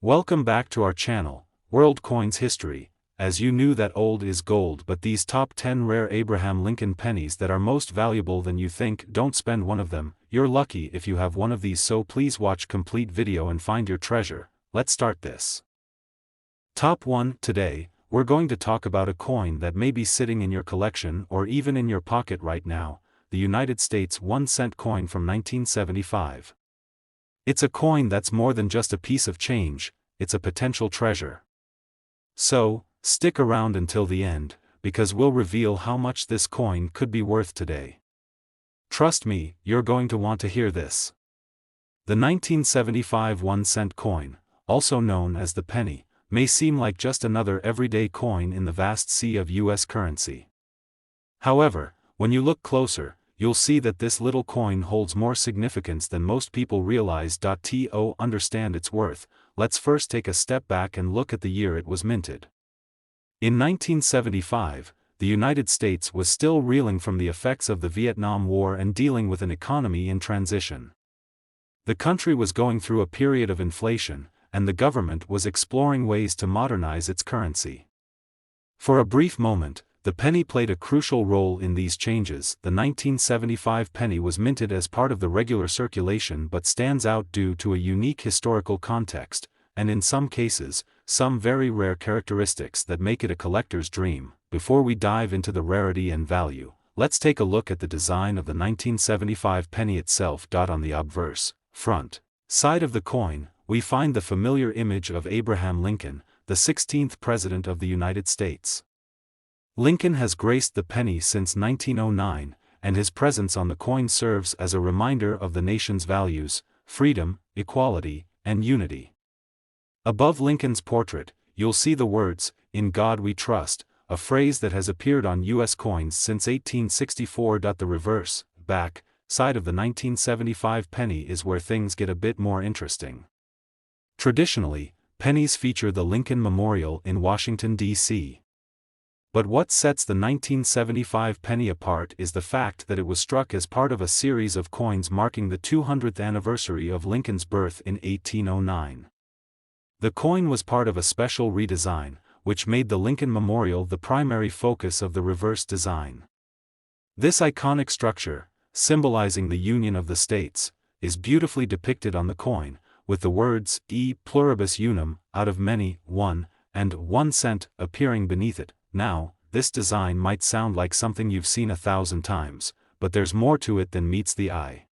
Welcome back to our channel, World Coins History. As you knew that old is gold, but these top 10 rare Abraham Lincoln pennies that are most valuable than you think, don't spend one of them. You're lucky if you have one of these, so please watch complete video and find your treasure. Let's start this. Top 1. Today, we're going to talk about a coin that may be sitting in your collection or even in your pocket right now, the United States 1-cent coin from 1975. It's a coin that's more than just a piece of change, it's a potential treasure. So, stick around until the end, because we'll reveal how much this coin could be worth today. Trust me, you're going to want to hear this. The 1975 1-cent coin, also known as the penny, may seem like just another everyday coin in the vast sea of US currency. However, when you look closer, you'll see that this little coin holds more significance than most people realize. To understand its worth, let's first take a step back and look at the year it was minted. In 1975, the United States was still reeling from the effects of the Vietnam War and dealing with an economy in transition. The country was going through a period of inflation, and the government was exploring ways to modernize its currency. For a brief moment, the penny played a crucial role in these changes. The 1975 penny was minted as part of the regular circulation but stands out due to a unique historical context, and in some cases, some very rare characteristics that make it a collector's dream. Before we dive into the rarity and value, let's take a look at the design of the 1975 penny itself. On the obverse, front side of the coin, we find the familiar image of Abraham Lincoln, the 16th President of the United States. Lincoln has graced the penny since 1909, and his presence on the coin serves as a reminder of the nation's values: freedom, equality, and unity. Above Lincoln's portrait, you'll see the words, "In God We Trust," a phrase that has appeared on U.S. coins since 1864. The reverse, back, side of the 1975 penny is where things get a bit more interesting. Traditionally, pennies feature the Lincoln Memorial in Washington, D.C. But what sets the 1975 penny apart is the fact that it was struck as part of a series of coins marking the 200th anniversary of Lincoln's birth in 1809. The coin was part of a special redesign, which made the Lincoln Memorial the primary focus of the reverse design. This iconic structure, symbolizing the Union of the States, is beautifully depicted on the coin, with the words "E pluribus unum," out of many, one, and 1 cent appearing beneath it. Now, this design might sound like something you've seen 1,000 times, but there's more to it than meets the eye.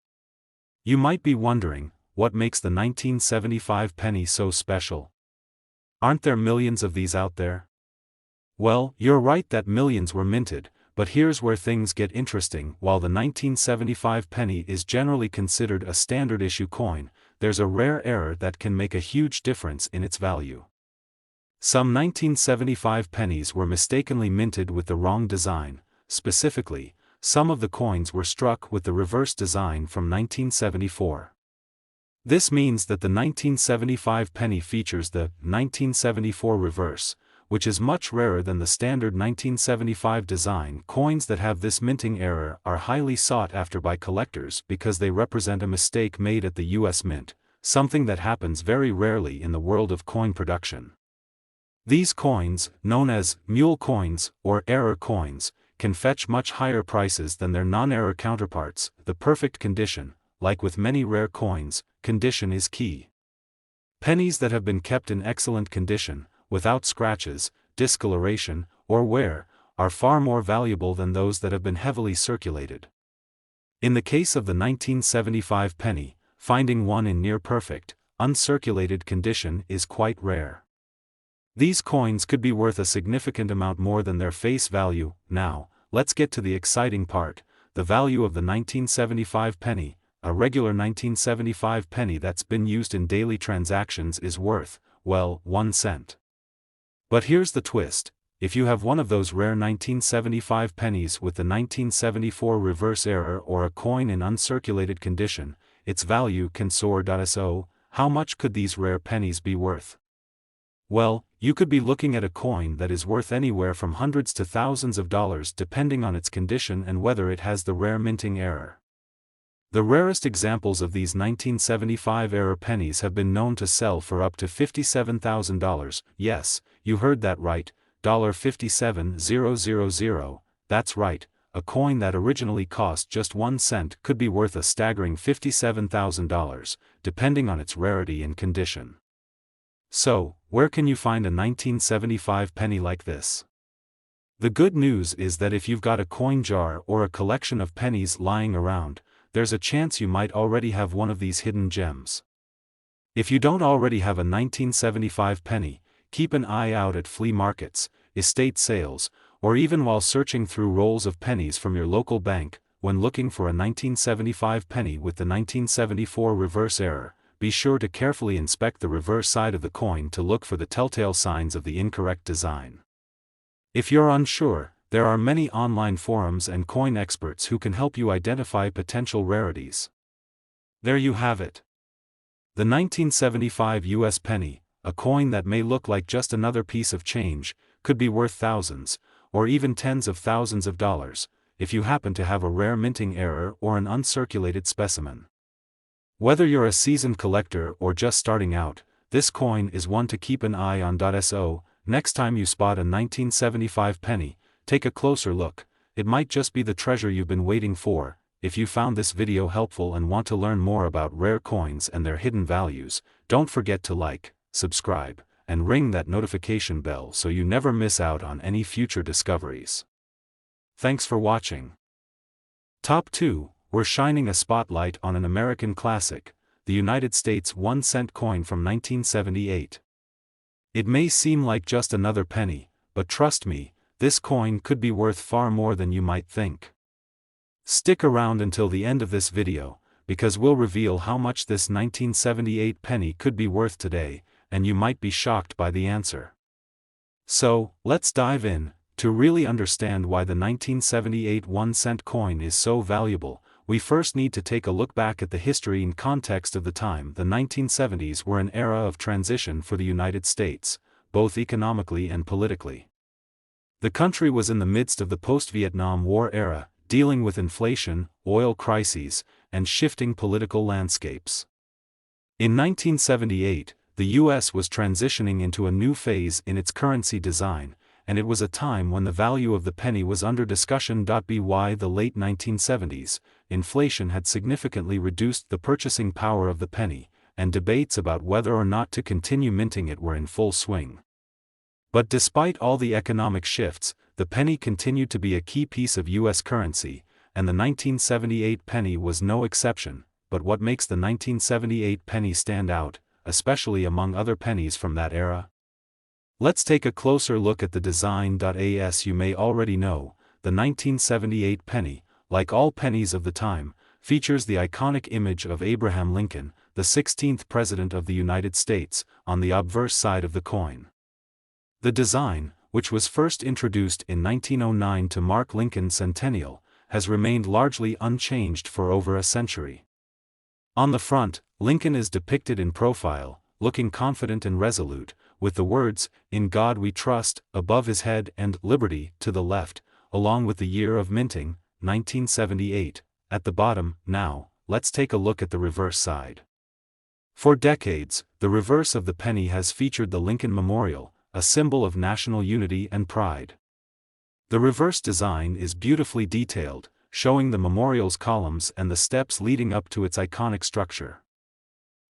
You might be wondering, what makes the 1975 penny so special? Aren't there millions of these out there? Well, you're right that millions were minted, but here's where things get interesting. While the 1975 penny is generally considered a standard issue coin, there's a rare error that can make a huge difference in its value. Some 1975 pennies were mistakenly minted with the wrong design. Specifically, some of the coins were struck with the reverse design from 1974. This means that the 1975 penny features the 1974 reverse, which is much rarer than the standard 1975 design. Coins that have this minting error are highly sought after by collectors because they represent a mistake made at the US Mint, something that happens very rarely in the world of coin production. These coins, known as mule coins or error coins, can fetch much higher prices than their non-error counterparts. The perfect condition, like with many rare coins, condition is key. Pennies that have been kept in excellent condition, without scratches, discoloration, or wear, are far more valuable than those that have been heavily circulated. In the case of the 1975 penny, finding one in near-perfect, uncirculated condition is quite rare. These coins could be worth a significant amount more than their face value. Now, let's get to the exciting part: the value of the 1975 penny. A regular 1975 penny that's been used in daily transactions is worth, well, 1 cent. But here's the twist: if you have one of those rare 1975 pennies with the 1974 reverse error or a coin in uncirculated condition, its value can soar. So, how much could these rare pennies be worth? Well, you could be looking at a coin that is worth anywhere from hundreds to thousands of dollars depending on its condition and whether it has the rare minting error. The rarest examples of these 1975-era pennies have been known to sell for up to $57,000, yes, you heard that right, $57,000, that's right, a coin that originally cost just 1 cent could be worth a staggering $57,000, depending on its rarity and condition. So, where can you find a 1975 penny like this? The good news is that if you've got a coin jar or a collection of pennies lying around, there's a chance you might already have one of these hidden gems. If you don't already have a 1975 penny, keep an eye out at flea markets, estate sales, or even while searching through rolls of pennies from your local bank. When looking for a 1975 penny with the 1974 reverse error, be sure to carefully inspect the reverse side of the coin to look for the telltale signs of the incorrect design. If you're unsure, there are many online forums and coin experts who can help you identify potential rarities. There you have it. The 1975 US penny, a coin that may look like just another piece of change, could be worth thousands, or even tens of thousands of dollars, if you happen to have a rare minting error or an uncirculated specimen. Whether you're a seasoned collector or just starting out, this coin is one to keep an eye on. So, next time you spot a 1975 penny, take a closer look. It might just be the treasure you've been waiting for. If you found this video helpful and want to learn more about rare coins and their hidden values, don't forget to like, subscribe, and ring that notification bell so you never miss out on any future discoveries. Thanks for watching. Top 2, we're shining a spotlight on an American classic, the United States 1-cent coin from 1978. It may seem like just another penny, but trust me, this coin could be worth far more than you might think. Stick around until the end of this video, because we'll reveal how much this 1978 penny could be worth today, and you might be shocked by the answer. So, let's dive in. To really understand why the 1978 1-cent coin is so valuable, we first need to take a look back at the history and context of the time. The 1970s were an era of transition for the United States, both economically and politically. The country was in the midst of the post-Vietnam War era, dealing with inflation, oil crises, and shifting political landscapes. In 1978, the U.S. was transitioning into a new phase in its currency design, and it was a time when the value of the penny was under discussion. By the late 1970s, inflation had significantly reduced the purchasing power of the penny, and debates about whether or not to continue minting it were in full swing. But despite all the economic shifts, the penny continued to be a key piece of U.S. currency, and the 1978 penny was no exception. But what makes the 1978 penny stand out, especially among other pennies from that era? Let's take a closer look at the design. As you may already know, the 1978 penny, like all pennies of the time, features the iconic image of Abraham Lincoln, the 16th President of the United States, on the obverse side of the coin. The design, which was first introduced in 1909 to mark Lincoln's centennial, has remained largely unchanged for over a century. On the front, Lincoln is depicted in profile, looking confident and resolute, with the words, "In God We Trust," above his head and "Liberty" to the left, along with the year of minting, 1978, at the bottom. Now, let's take a look at the reverse side. For decades, the reverse of the penny has featured the Lincoln Memorial, a symbol of national unity and pride. The reverse design is beautifully detailed, showing the memorial's columns and the steps leading up to its iconic structure.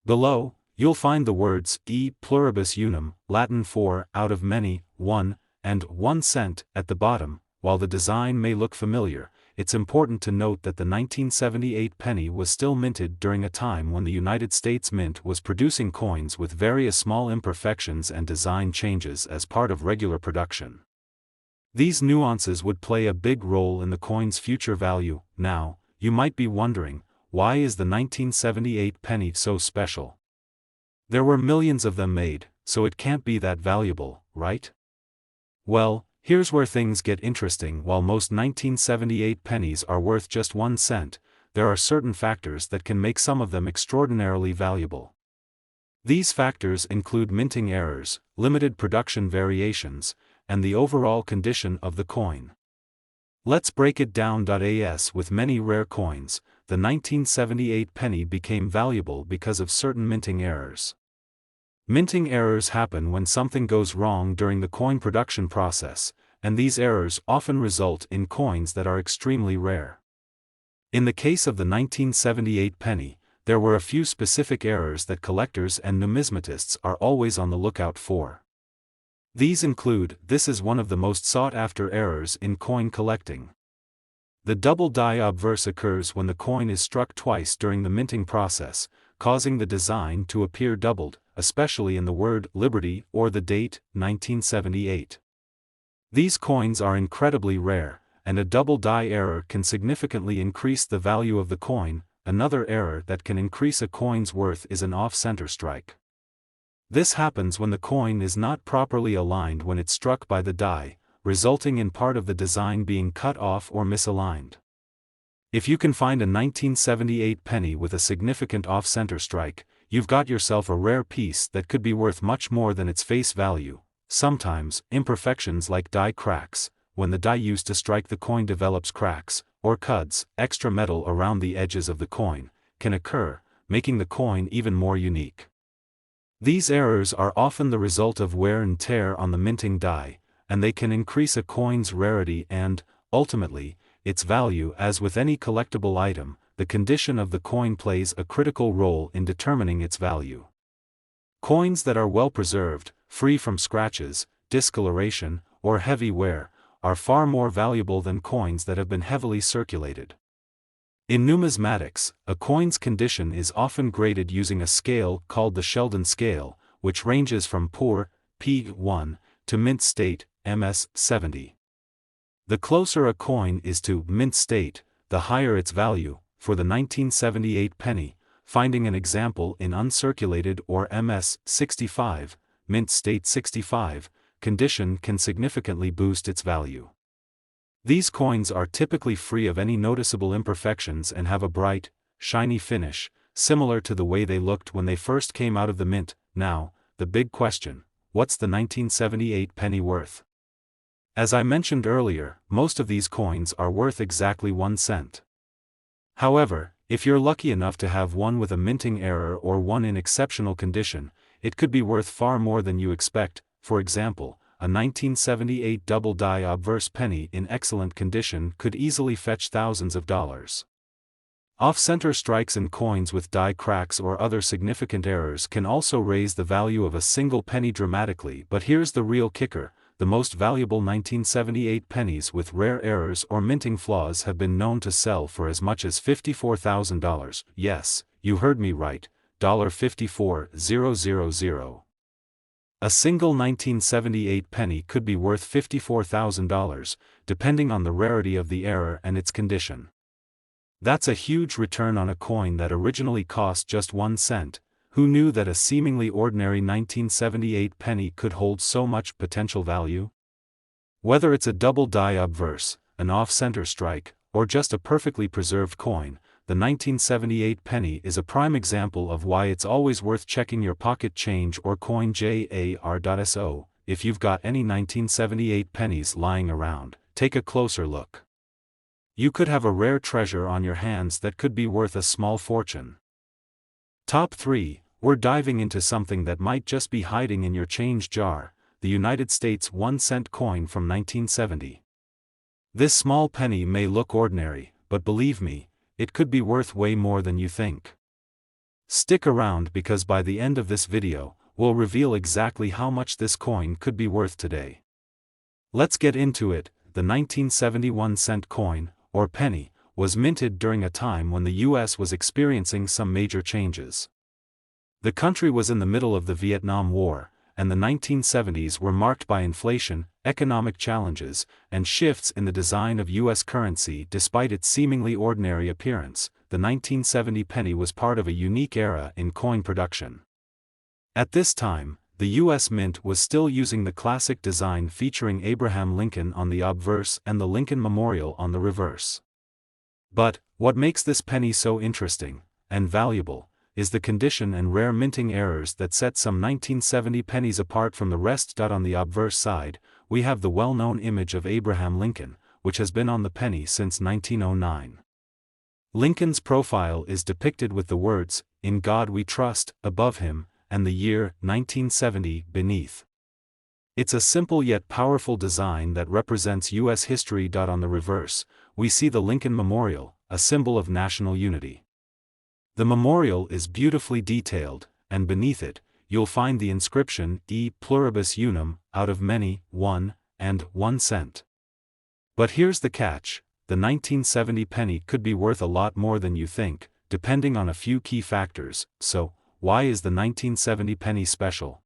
Below, you'll find the words E pluribus unum, Latin for out of many, one, and 1 cent at the bottom. While the design may look familiar, it's important to note that the 1978 penny was still minted during a time when the United States Mint was producing coins with various small imperfections and design changes as part of regular production. These nuances would play a big role in the coin's future value. Now, you might be wondering, why is the 1978 penny so special? There were millions of them made, so it can't be that valuable, right? Well, here's where things get interesting. While most 1978 pennies are worth just 1 cent, there are certain factors that can make some of them extraordinarily valuable. These factors include minting errors, limited production variations, and the overall condition of the coin. Let's break it down. As with many rare coins, the the 1978 penny became valuable because of certain minting errors. Minting errors happen when something goes wrong during the coin production process, and these errors often result in coins that are extremely rare. In the case of the 1978 penny, there were a few specific errors that collectors and numismatists are always on the lookout for. These include: this is one of the most sought-after errors in coin collecting. The double die obverse occurs when the coin is struck twice during the minting process, causing the design to appear doubled, especially in the word Liberty or the date 1978. These coins are incredibly rare, and a double die error can significantly increase the value of the coin. Another error that can increase a coin's worth is an off-center strike. This happens when the coin is not properly aligned when it's struck by the die, resulting in part of the design being cut off or misaligned. If you can find a 1978 penny with a significant off-center strike, you've got yourself a rare piece that could be worth much more than its face value. Sometimes, imperfections like die cracks, when the die used to strike the coin develops cracks, or cuds, extra metal around the edges of the coin, can occur, making the coin even more unique. These errors are often the result of wear and tear on the minting die, and they can increase a coin's rarity and, ultimately, its value. As with any collectible item, the condition of the coin plays a critical role in determining its value. Coins that are well preserved, free from scratches, discoloration, or heavy wear, are far more valuable than coins that have been heavily circulated. In numismatics, a coin's condition is often graded using a scale called the Sheldon scale, which ranges from poor, P1, to mint state, MS70. The closer a coin is to mint state, the higher its value. For the 1978 penny, finding an example in uncirculated or MS65, mint state 65, condition can significantly boost its value. These coins are typically free of any noticeable imperfections and have a bright, shiny finish, similar to the way they looked when they first came out of the mint. Now, the big question: what's the 1978 penny worth? As I mentioned earlier, most of these coins are worth exactly 1 cent. However, if you're lucky enough to have one with a minting error or one in exceptional condition, it could be worth far more than you expect. For example, a 1978 double die obverse penny in excellent condition could easily fetch thousands of dollars. Off-center strikes in coins with die cracks or other significant errors can also raise the value of a single penny dramatically. But here's the real kicker: the most valuable 1978 pennies with rare errors or minting flaws have been known to sell for as much as $54,000. Yes, you heard me right, $54,000. A single 1978 penny could be worth $54,000, depending on the rarity of the error and its condition. That's a huge return on a coin that originally cost just 1 cent. Who knew that a seemingly ordinary 1978 penny could hold so much potential value? Whether it's a double die obverse, an off-center strike, or just a perfectly preserved coin, the 1978 penny is a prime example of why it's always worth checking your pocket change or coin jar.so. If you've got any 1978 pennies lying around, take a closer look. You could have a rare treasure on your hands that could be worth a small fortune. Top 3, we're diving into something that might just be hiding in your change jar: the United States 1 cent coin from 1970. This small penny may look ordinary, but believe me, it could be worth way more than you think. Stick around because by the end of this video, we'll reveal exactly how much this coin could be worth today. Let's get into it. The 1971 cent coin, or penny, was minted during a time when the US was experiencing some major changes. The country was in the middle of the Vietnam War, and the 1970s were marked by inflation, economic challenges, and shifts in the design of US currency. Despite its seemingly ordinary appearance, the 1970 penny was part of a unique era in coin production. At this time, the US Mint was still using the classic design featuring Abraham Lincoln on the obverse and the Lincoln Memorial on the reverse. But, what makes this penny so interesting, and valuable, is the condition and rare minting errors that set some 1970 pennies apart from the rest. On the obverse side, we have the well-known image of Abraham Lincoln, which has been on the penny since 1909. Lincoln's profile is depicted with the words, "In God We Trust," above him, and the year, 1970, beneath. It's a simple yet powerful design that represents U.S. history. On the reverse, we see the Lincoln Memorial, a symbol of national unity. The memorial is beautifully detailed, and beneath it, you'll find the inscription, E pluribus unum, out of many, one, and 1 cent. But here's the catch, the 1970 penny could be worth a lot more than you think, depending on a few key factors. So, why is the 1970 penny special?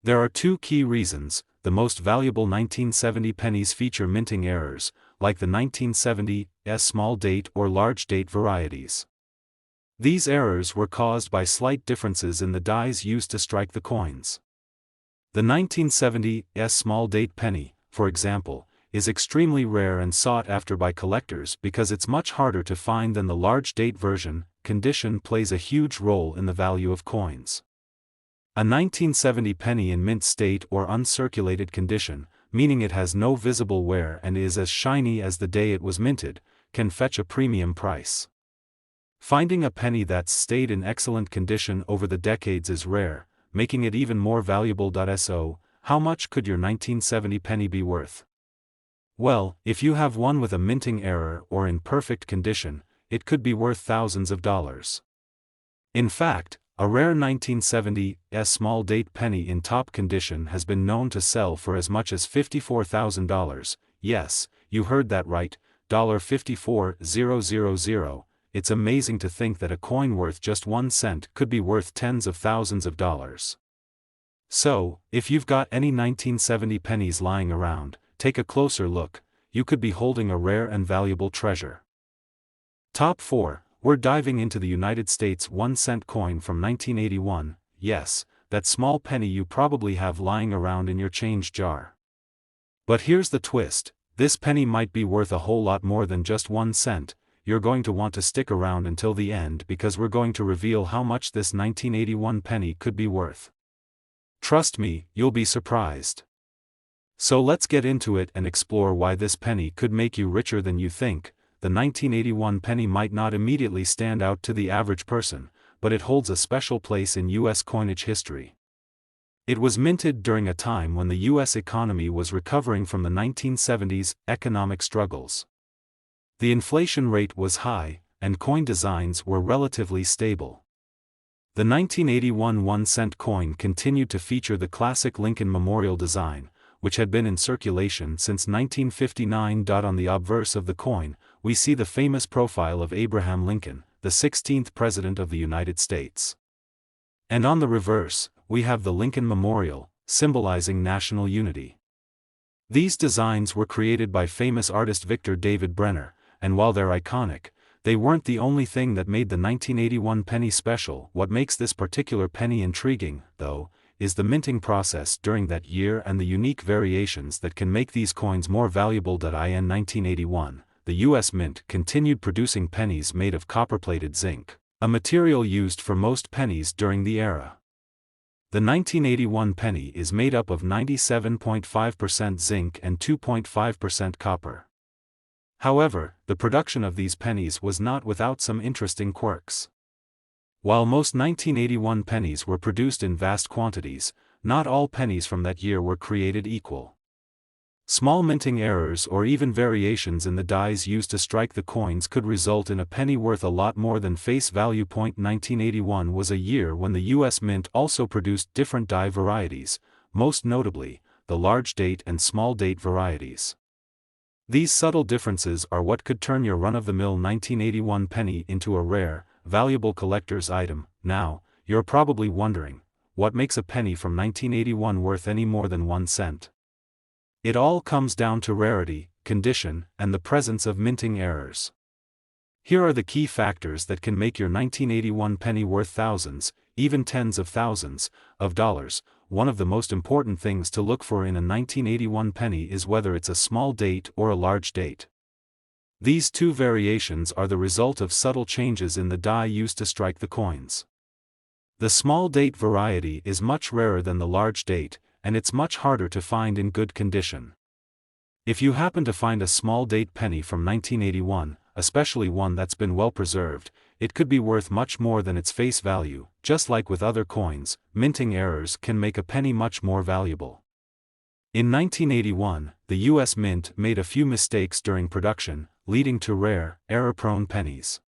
There are two key reasons. The most valuable 1970 pennies feature minting errors, like the 1970 small date or large date varieties. These errors were caused by slight differences in the dies used to strike the coins. The 1970 small date penny, for example, is extremely rare and sought after by collectors because it's much harder to find than the large date version. Condition plays a huge role in the value of coins. A 1970 penny in mint state or uncirculated condition, meaning it has no visible wear and is as shiny as the day it was minted, can fetch a premium price. Finding a penny that's stayed in excellent condition over the decades is rare, making it even more valuable. So, how much could your 1970 penny be worth? Well, if you have one with a minting error or in perfect condition, it could be worth thousands of dollars. In fact, a rare 1970 small date penny in top condition has been known to sell for as much as $54,000. Yes, you heard that right, $54,000. It's amazing to think that a coin worth just 1 cent could be worth tens of thousands of dollars. So, if you've got any 1970 pennies lying around, take a closer look. You could be holding a rare and valuable treasure. Top 4. We're diving into the United States 1 cent coin from 1981, yes, that small penny you probably have lying around in your change jar. But here's the twist, this penny might be worth a whole lot more than just 1 cent. You're going to want to stick around until the end because we're going to reveal how much this 1981 penny could be worth. Trust me, you'll be surprised. So let's get into it and explore why this penny could make you richer than you think. The 1981 penny might not immediately stand out to the average person, but it holds a special place in U.S. coinage history. It was minted during a time when the U.S. economy was recovering from the 1970s economic struggles. The inflation rate was high, and coin designs were relatively stable. The 1981 1-cent coin continued to feature the classic Lincoln Memorial design, which had been in circulation since 1959. On the obverse of the coin, we see the famous profile of Abraham Lincoln, the 16th President of the United States. And on the reverse, we have the Lincoln Memorial, symbolizing national unity. These designs were created by famous artist Victor David Brenner, and while they're iconic, they weren't the only thing that made the 1981 penny special. What makes this particular penny intriguing, though, is the minting process during that year and the unique variations that can make these coins more valuable. In 1981, the U.S. Mint continued producing pennies made of copper-plated zinc, a material used for most pennies during the era. The 1981 penny is made up of 97.5% zinc and 2.5% copper. However, the production of these pennies was not without some interesting quirks. While most 1981 pennies were produced in vast quantities, not all pennies from that year were created equal. Small minting errors or even variations in the dies used to strike the coins could result in a penny worth a lot more than face value. 1981 was a year when the U.S. Mint also produced different die varieties, most notably, the large date and small date varieties. These subtle differences are what could turn your run-of-the-mill 1981 penny into a rare, valuable collector's item. Now, you're probably wondering, what makes a penny from 1981 worth any more than 1 cent? It all comes down to rarity, condition, and the presence of minting errors. Here are the key factors that can make your 1981 penny worth thousands, even tens of thousands, of dollars. One of the most important things to look for in a 1981 penny is whether it's a small date or a large date. These two variations are the result of subtle changes in the die used to strike the coins. The small date variety is much rarer than the large date, and it's much harder to find in good condition. If you happen to find a small date penny from 1981, especially one that's been well preserved, it could be worth much more than its face value. Just like with other coins, minting errors can make a penny much more valuable. In 1981, the U.S. Mint made a few mistakes during production, leading to rare, error-prone pennies.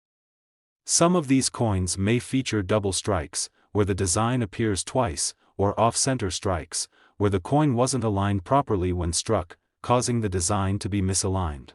Some of these coins may feature double strikes, where the design appears twice, or off-center strikes, where the coin wasn't aligned properly when struck, causing the design to be misaligned.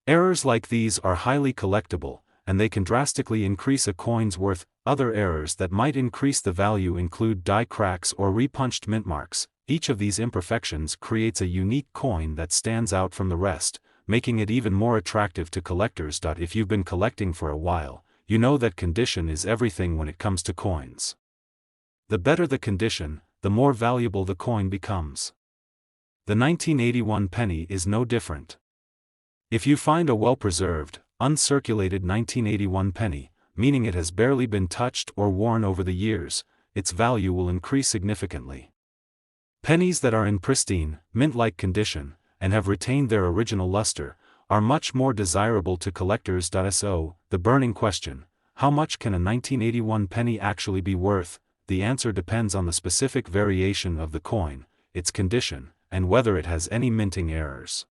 Errors like these are highly collectible, and they can drastically increase a coin's worth. Other errors that might increase the value include die cracks or repunched mint marks. Each of these imperfections creates a unique coin that stands out from the rest, making it even more attractive to collectors. If you've been collecting for a while, you know that condition is everything when it comes to coins. The better the condition, the more valuable the coin becomes. The 1981 penny is no different. If you find a well-preserved, uncirculated 1981 penny, meaning it has barely been touched or worn over the years, its value will increase significantly. Pennies that are in pristine, mint-like condition, and have retained their original luster, are much more desirable to collectors. So, the burning question: how much can a 1981 penny actually be worth? The answer depends on the specific variation of the coin, its condition, and whether it has any minting errors.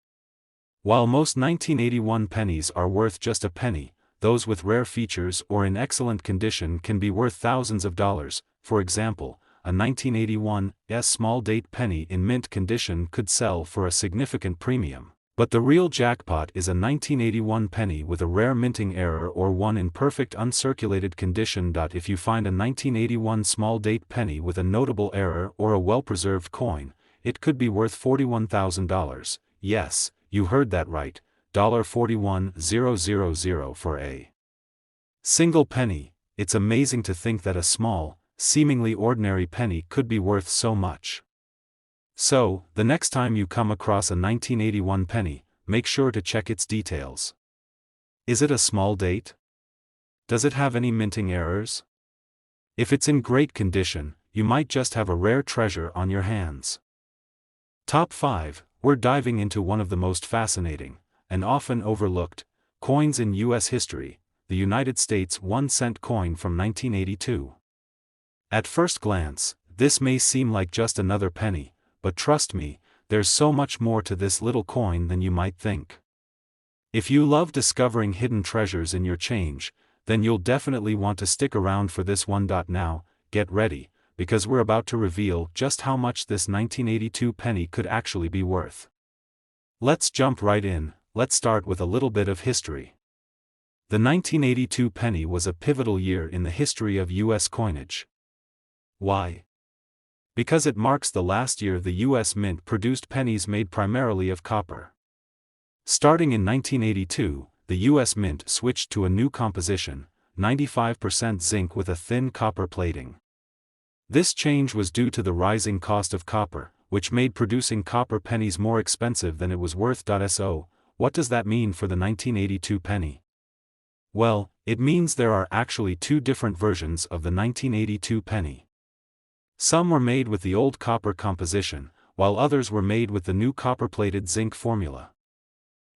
While most 1981 pennies are worth just a penny, those with rare features or in excellent condition can be worth thousands of dollars. For example, a 1981 small date penny in mint condition could sell for a significant premium. But the real jackpot is a 1981 penny with a rare minting error or one in perfect uncirculated condition. If you find a 1981 small date penny with a notable error or a well-preserved coin, it could be worth $41,000. Yes, you heard that right, $41,000 for a single penny. It's amazing to think that a small, seemingly ordinary penny could be worth so much. So, the next time you come across a 1981 penny, make sure to check its details. Is it a small date? Does it have any minting errors? If it's in great condition, you might just have a rare treasure on your hands. Top 5. We're diving into one of the most fascinating, and often overlooked, coins in U.S. history, the United States 1-cent coin from 1982. At first glance, this may seem like just another penny, but trust me, there's so much more to this little coin than you might think. If you love discovering hidden treasures in your change, then you'll definitely want to stick around for this one. Now, get ready, because we're about to reveal just how much this 1982 penny could actually be worth. Let's jump right in. Let's start with a little bit of history. The 1982 penny was a pivotal year in the history of U.S. coinage. Why? Because it marks the last year the U.S. Mint produced pennies made primarily of copper. Starting in 1982, the U.S. Mint switched to a new composition, 95% zinc with a thin copper plating. This change was due to the rising cost of copper, which made producing copper pennies more expensive than it was worth. So, what does that mean for the 1982 penny? Well, it means there are actually two different versions of the 1982 penny. Some were made with the old copper composition, while others were made with the new copper-plated zinc formula.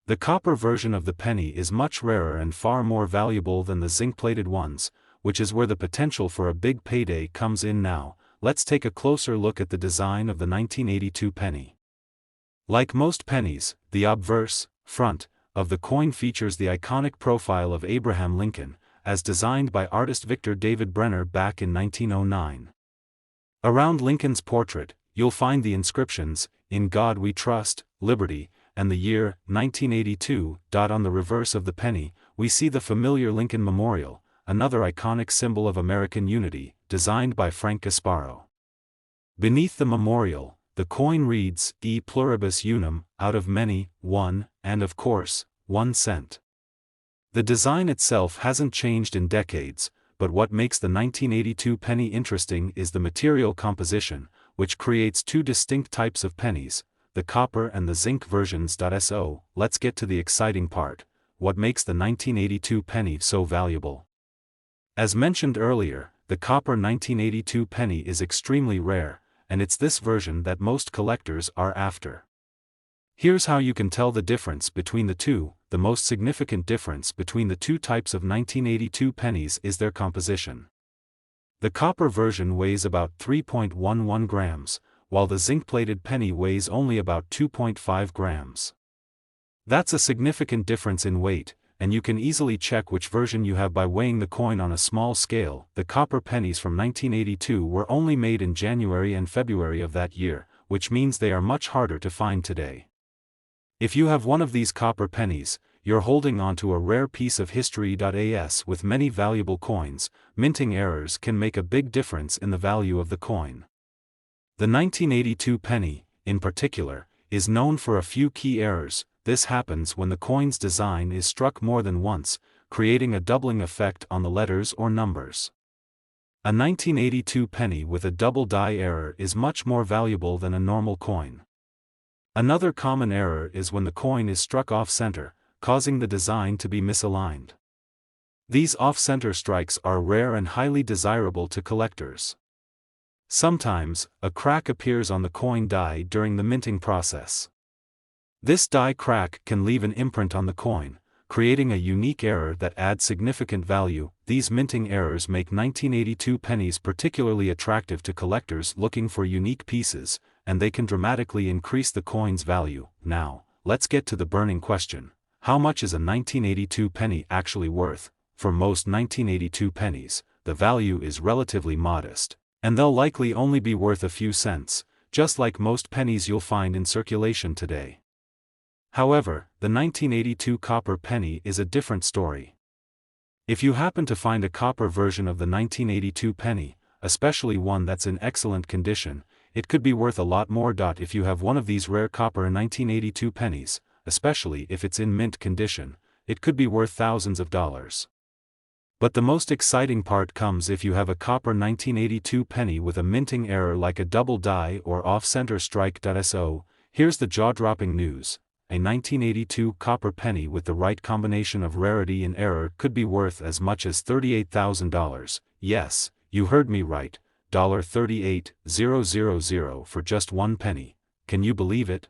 The copper version of the penny is much rarer and far more valuable than the zinc-plated ones, which is where the potential for a big payday comes in. Now, let's take a closer look at the design of the 1982 penny. Like most pennies, the obverse, front, of the coin features the iconic profile of Abraham Lincoln, as designed by artist Victor David Brenner back in 1909. Around Lincoln's portrait, you'll find the inscriptions, "In God We Trust, Liberty," and the year, 1982. On the reverse of the penny, we see the familiar Lincoln Memorial, another iconic symbol of American unity, designed by Frank Gasparo. Beneath the memorial, the coin reads, "E pluribus unum," out of many, one, and of course, 1 cent. The design itself hasn't changed in decades, but what makes the 1982 penny interesting is the material composition, which creates two distinct types of pennies, the copper and the zinc versions. So, let's get to the exciting part: what makes the 1982 penny so valuable? As mentioned earlier, the copper 1982 penny is extremely rare, and it's this version that most collectors are after. Here's how you can tell the difference between the two. the most significant difference between the two types of 1982 pennies is their composition. The copper version weighs about 3.11 grams, while the zinc-plated penny weighs only about 2.5 grams. That's a significant difference in weight, and you can easily check which version you have by weighing the coin on a small scale. The copper pennies from 1982 were only made in January and February of that year, which means they are much harder to find today. If you have one of these copper pennies, you're holding onto a rare piece of history. As with many valuable coins, minting errors can make a big difference in the value of the coin. The 1982 penny, in particular, is known for a few key errors. This happens when the coin's design is struck more than once, creating a doubling effect on the letters or numbers. A 1982 penny with a double die error is much more valuable than a normal coin. Another common error is when the coin is struck off-center, causing the design to be misaligned. These off-center strikes are rare and highly desirable to collectors. Sometimes, a crack appears on the coin die during the minting process. This die crack can leave an imprint on the coin, creating a unique error that adds significant value. These minting errors make 1982 pennies particularly attractive to collectors looking for unique pieces, and they can dramatically increase the coin's value. Now, let's get to the burning question. How much is a 1982 penny actually worth? For most 1982 pennies, the value is relatively modest, and they'll likely only be worth a few cents, just like most pennies you'll find in circulation today. However, the 1982 copper penny is a different story. If you happen to find a copper version of the 1982 penny, especially one that's in excellent condition, it could be worth a lot more. If you have one of these rare copper 1982 pennies, especially if it's in mint condition, it could be worth thousands of dollars. But the most exciting part comes if you have a copper 1982 penny with a minting error like a double die or off-center strike. So, here's the jaw-dropping news. A 1982 copper penny with the right combination of rarity and error could be worth as much as $38,000. Yes, you heard me right, $38,000 for just one penny. Can you believe it?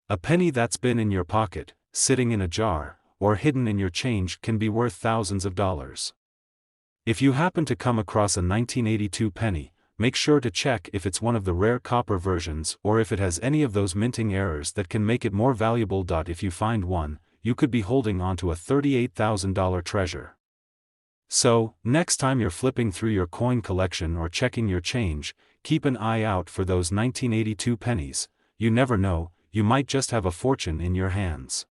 A penny that's been in your pocket, sitting in a jar, or hidden in your change can be worth thousands of dollars. If you happen to come across a 1982 penny, make sure to check if it's one of the rare copper versions or if it has any of those minting errors that can make it more valuable. If you find one, you could be holding onto a $38,000 treasure. So, next time you're flipping through your coin collection or checking your change, keep an eye out for those 1982 pennies. You never know, you might just have a fortune in your hands.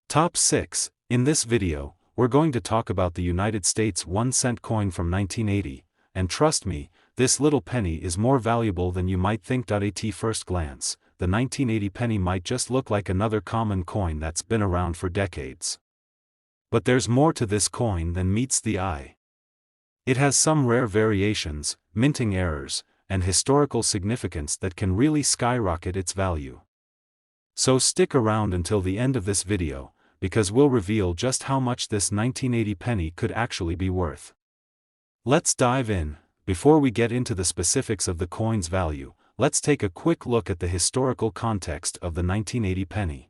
Top 6. In this video, we're going to talk about the United States 1-cent coin from 1980, and trust me, this little penny is more valuable than you might think. At first glance, the 1980 penny might just look like another common coin that's been around for decades. But there's more to this coin than meets the eye. It has some rare variations, minting errors, and historical significance that can really skyrocket its value. So stick around until the end of this video, because we'll reveal just how much this 1980 penny could actually be worth. Let's dive in. Before we get into the specifics of the coin's value, let's take a quick look at the historical context of the 1980 penny.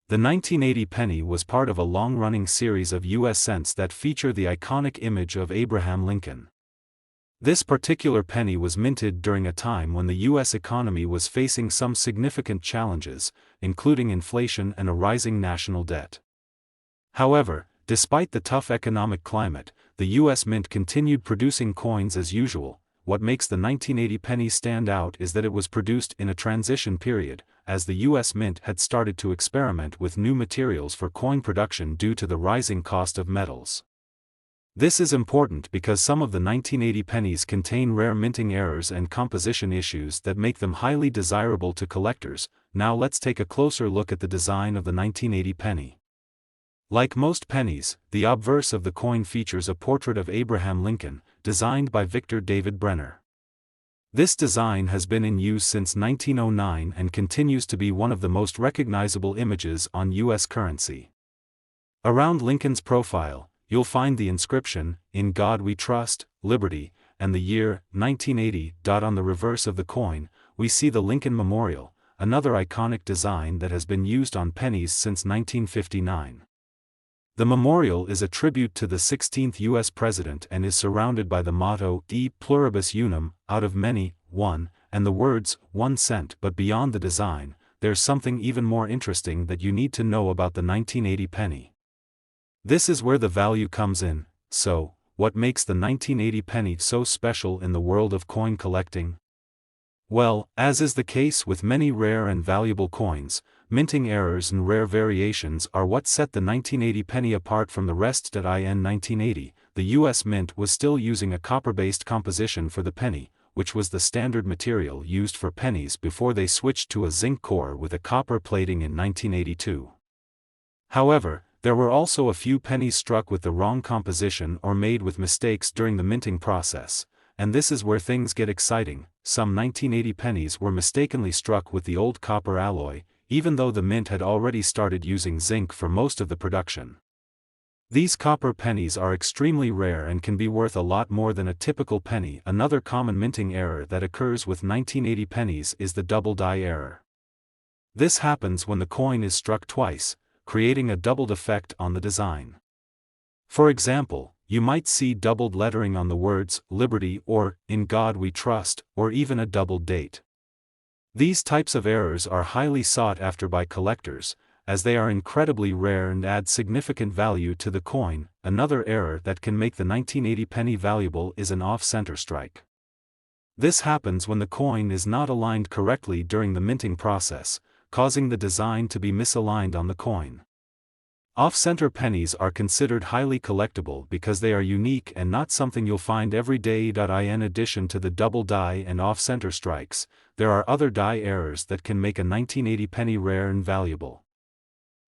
The 1980 penny was part of a long-running series of U.S. cents that feature the iconic image of Abraham Lincoln. This particular penny was minted during a time when the U.S. economy was facing some significant challenges, including inflation and a rising national debt. However, despite the tough economic climate, the U.S. Mint continued producing coins as usual. What makes the 1980 penny stand out is that it was produced in a transition period, as the U.S. Mint had started to experiment with new materials for coin production due to the rising cost of metals. This is important because some of the 1980 pennies contain rare minting errors and composition issues that make them highly desirable to collectors. Now let's take a closer look at the design of the 1980 penny. Like most pennies, the obverse of the coin features a portrait of Abraham Lincoln, designed by Victor David Brenner. This design has been in use since 1909 and continues to be one of the most recognizable images on U.S. currency. Around Lincoln's profile, you'll find the inscription, "In God We Trust, Liberty," and the year, 1980. On the reverse of the coin, we see the Lincoln Memorial, another iconic design that has been used on pennies since 1959. The memorial is a tribute to the 16th U.S. President and is surrounded by the motto E pluribus unum, out of many, one, and the words 1 cent. But beyond the design, there's something even more interesting that you need to know about the 1980 penny. This is where the value comes in. So, what makes the 1980 penny so special in the world of coin collecting? Well, as is the case with many rare and valuable coins, minting errors and rare variations are what set the 1980 penny apart from the rest. In 1980, the U.S. Mint was still using a copper-based composition for the penny, which was the standard material used for pennies before they switched to a zinc core with a copper plating in 1982. However, there were also a few pennies struck with the wrong composition or made with mistakes during the minting process, and this is where things get exciting. Some 1980 pennies were mistakenly struck with the old copper alloy, even though the mint had already started using zinc for most of the production. These copper pennies are extremely rare and can be worth a lot more than a typical penny. Another common minting error that occurs with 1980 pennies is the double die error. This happens when the coin is struck twice, creating a doubled effect on the design. For example, you might see doubled lettering on the words Liberty or In God We Trust, or even a doubled date. These types of errors are highly sought after by collectors, as they are incredibly rare and add significant value to the coin. Another error that can make the 1980 penny valuable is an off-center strike. This happens when the coin is not aligned correctly during the minting process, causing the design to be misaligned on the coin. Off-center pennies are considered highly collectible because they are unique and not something you'll find every day. In addition to the double die and off-center strikes, there are other die errors that can make a 1980 penny rare and valuable.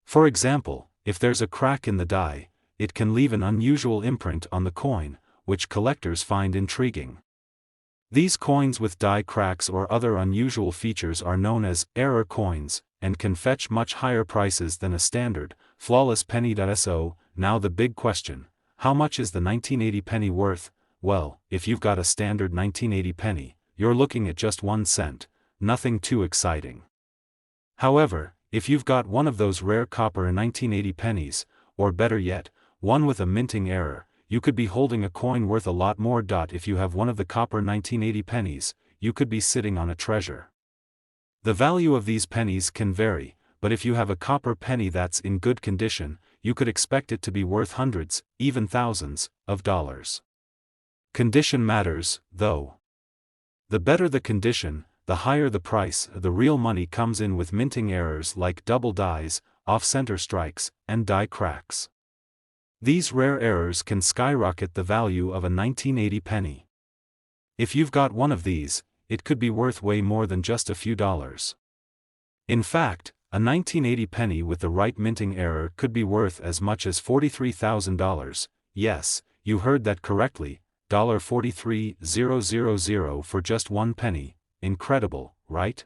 For example, if there's a crack in the die, it can leave an unusual imprint on the coin, which collectors find intriguing. These coins with die cracks or other unusual features are known as error coins, and can fetch much higher prices than a standard, flawless penny. So, now the big question: how much is the 1980 penny worth? Well, if you've got a standard 1980 penny, you're looking at just 1 cent, nothing too exciting. However, if you've got one of those rare copper 1980 pennies, or better yet, one with a minting error, you could be holding a coin worth a lot more. If you have one of the copper 1980 pennies, you could be sitting on a treasure. The value of these pennies can vary, but if you have a copper penny that's in good condition, you could expect it to be worth hundreds, even thousands, of dollars. Condition matters, though. The better the condition, the higher the price. The real money comes in with minting errors like double dies, off-center strikes, and die cracks. These rare errors can skyrocket the value of a 1980 penny. If you've got one of these, it could be worth way more than just a few dollars. In fact, a 1980 penny with the right minting error could be worth as much as $43,000. Yes, you heard that correctly, $43,000 for just one penny. Incredible, right?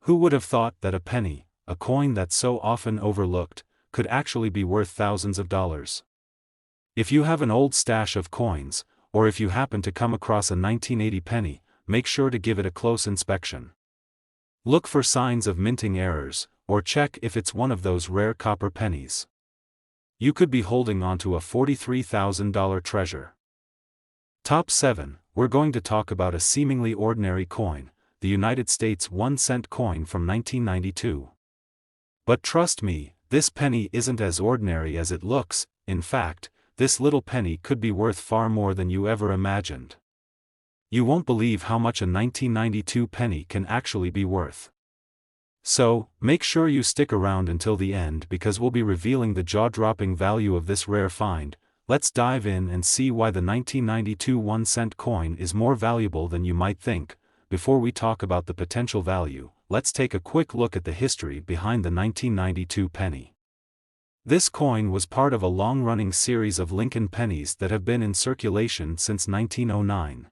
Who would have thought that a penny, a coin that's so often overlooked, could actually be worth thousands of dollars? If you have an old stash of coins, or if you happen to come across a 1980 penny, make sure to give it a close inspection. Look for signs of minting errors, or check if it's one of those rare copper pennies. You could be holding onto a $43,000 treasure. Top 7. We're going to talk about a seemingly ordinary coin, the United States 1-cent coin from 1992. But trust me, this penny isn't as ordinary as it looks. In fact, this little penny could be worth far more than you ever imagined. You won't believe how much a 1992 penny can actually be worth. So, make sure you stick around until the end because we'll be revealing the jaw-dropping value of this rare find. Let's dive in and see why the 1992 1-cent coin is more valuable than you might think. Before we talk about the potential value, let's take a quick look at the history behind the 1992 penny. This coin was part of a long-running series of Lincoln pennies that have been in circulation since 1909.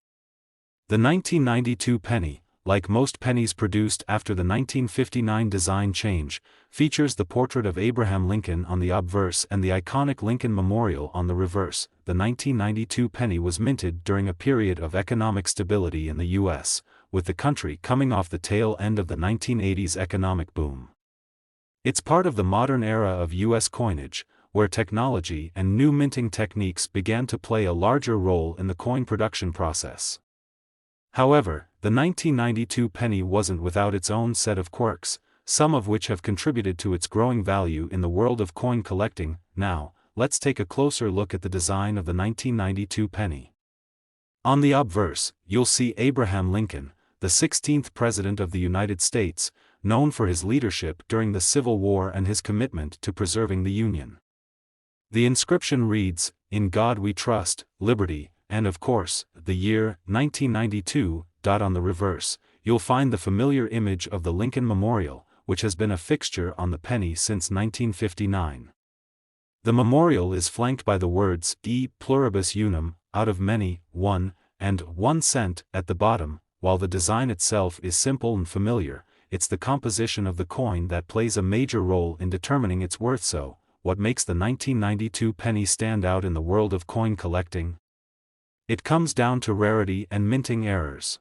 The 1992 penny, like most pennies produced after the 1959 design change, features the portrait of Abraham Lincoln on the obverse and the iconic Lincoln Memorial on the reverse. The 1992 penny was minted during a period of economic stability in the U.S., with the country coming off the tail end of the 1980s economic boom. It's part of the modern era of U.S. coinage, where technology and new minting techniques began to play a larger role in the coin production process. However, the 1992 penny wasn't without its own set of quirks, some of which have contributed to its growing value in the world of coin collecting. Now, let's take a closer look at the design of the 1992 penny. On the obverse, you'll see Abraham Lincoln, the 16th President of the United States, known for his leadership during the Civil War and his commitment to preserving the Union. The inscription reads, "In God We Trust, Liberty," and of course, the year, 1992. On the reverse, you'll find the familiar image of the Lincoln Memorial, which has been a fixture on the penny since 1959. The memorial is flanked by the words "E pluribus unum," out of many, one, and 1 cent at the bottom. While the design itself is simple and familiar, it's the composition of the coin that plays a major role in determining its worth. So, what makes the 1992 penny stand out in the world of coin collecting? It comes down to rarity and minting errors.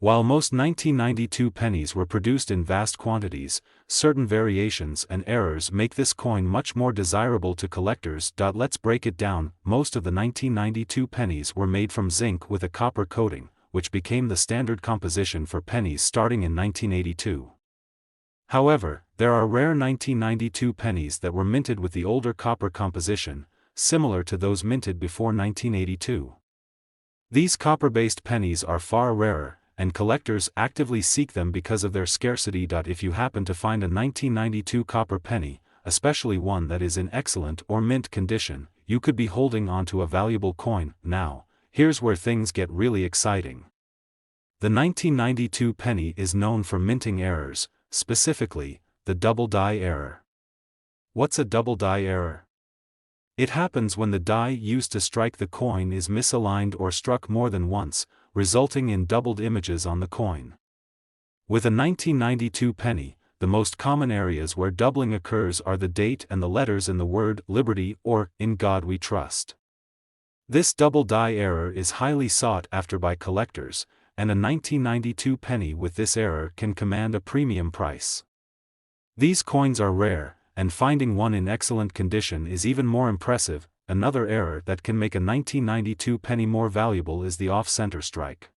While most 1992 pennies were produced in vast quantities, certain variations and errors make this coin much more desirable to collectors. Let's break it down. Most of the 1992 pennies were made from zinc with a copper coating, which became the standard composition for pennies starting in 1982. However, there are rare 1992 pennies that were minted with the older copper composition, similar to those minted before 1982. These copper-based pennies are far rarer, and collectors actively seek them because of their scarcity. If you happen to find a 1992 copper penny, especially one that is in excellent or mint condition, you could be holding onto a valuable coin. Now, here's where things get really exciting. The 1992 penny is known for minting errors, specifically, the double die error. What's a double die error? It happens when the die used to strike the coin is misaligned or struck more than once, resulting in doubled images on the coin. With a 1992 penny, the most common areas where doubling occurs are the date and the letters in the word "Liberty" or "In God We Trust." This double die error is highly sought after by collectors, and a 1992 penny with this error can command a premium price. These coins are rare, and finding one in excellent condition is even more impressive. Another error that can make a 1992 penny more valuable is the off-center strike.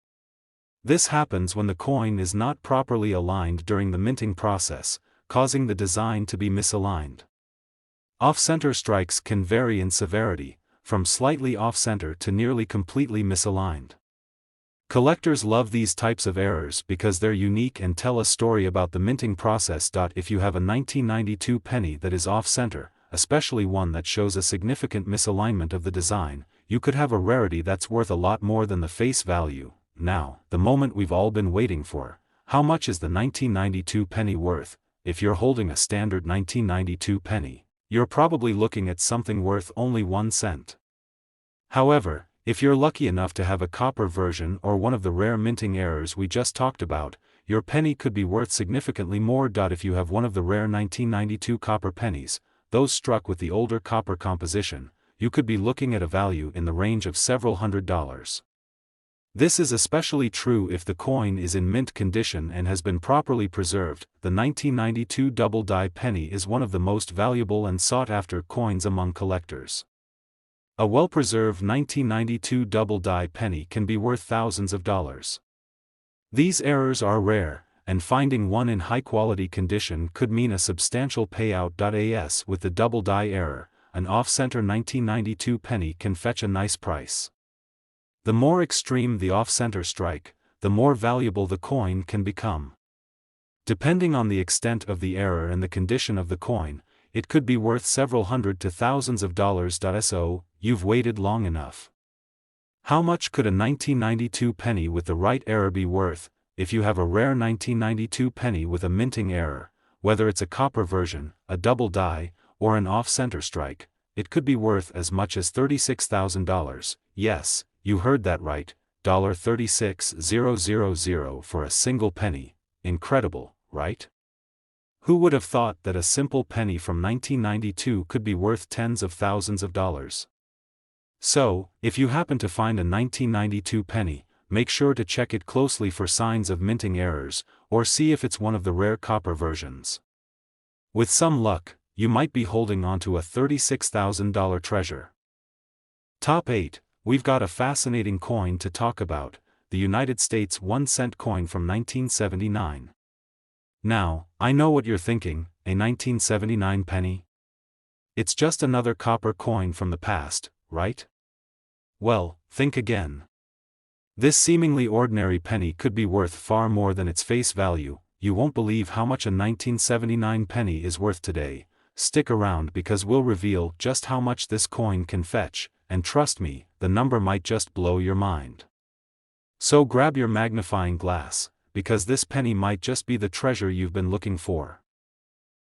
This happens when the coin is not properly aligned during the minting process, causing the design to be misaligned. Off-center strikes can vary in severity, from slightly off-center to nearly completely misaligned. Collectors love these types of errors because they're unique and tell a story about the minting process. If you have a 1992 penny that is off-center, especially one that shows a significant misalignment of the design, you could have a rarity that's worth a lot more than the face value. Now, the moment we've all been waiting for: how much is the 1992 penny worth? If you're holding a standard 1992 penny, you're probably looking at something worth only 1 cent. However, if you're lucky enough to have a copper version or one of the rare minting errors we just talked about, your penny could be worth significantly more. If you have one of the rare 1992 copper pennies, those struck with the older copper composition, you could be looking at a value in the range of several $100s. This is especially true if the coin is in mint condition and has been properly preserved. The 1992 double die penny is one of the most valuable and sought-after coins among collectors. A well-preserved 1992 double die penny can be worth thousands of dollars. These errors are rare, and finding one in high-quality condition could mean a substantial payout. As with the double die error, an off-center 1992 penny can fetch a nice price. The more extreme the off-center strike, the more valuable the coin can become. Depending on the extent of the error and the condition of the coin, it could be worth several hundred to thousands of dollars. So, you've waited long enough. How much could a 1992 penny with the right error be worth? If you have a rare 1992 penny with a minting error, whether it's a copper version, a double die, or an off-center strike, it could be worth as much as $36,000. Yes, you heard that right, $36,000 for a single penny. Incredible, right? Who would have thought that a simple penny from 1992 could be worth tens of thousands of dollars? So, if you happen to find a 1992 penny, make sure to check it closely for signs of minting errors, or see if it's one of the rare copper versions. With some luck, you might be holding onto a $36,000 treasure. Top 8, we've got a fascinating coin to talk about, the United States 1-cent coin from 1979. Now, I know what you're thinking, a 1979 penny? It's just another copper coin from the past, right? Well, think again. This seemingly ordinary penny could be worth far more than its face value. You won't believe how much a 1979 penny is worth today. Stick around because we'll reveal just how much this coin can fetch, and trust me, the number might just blow your mind. So grab your magnifying glass, because this penny might just be the treasure you've been looking for.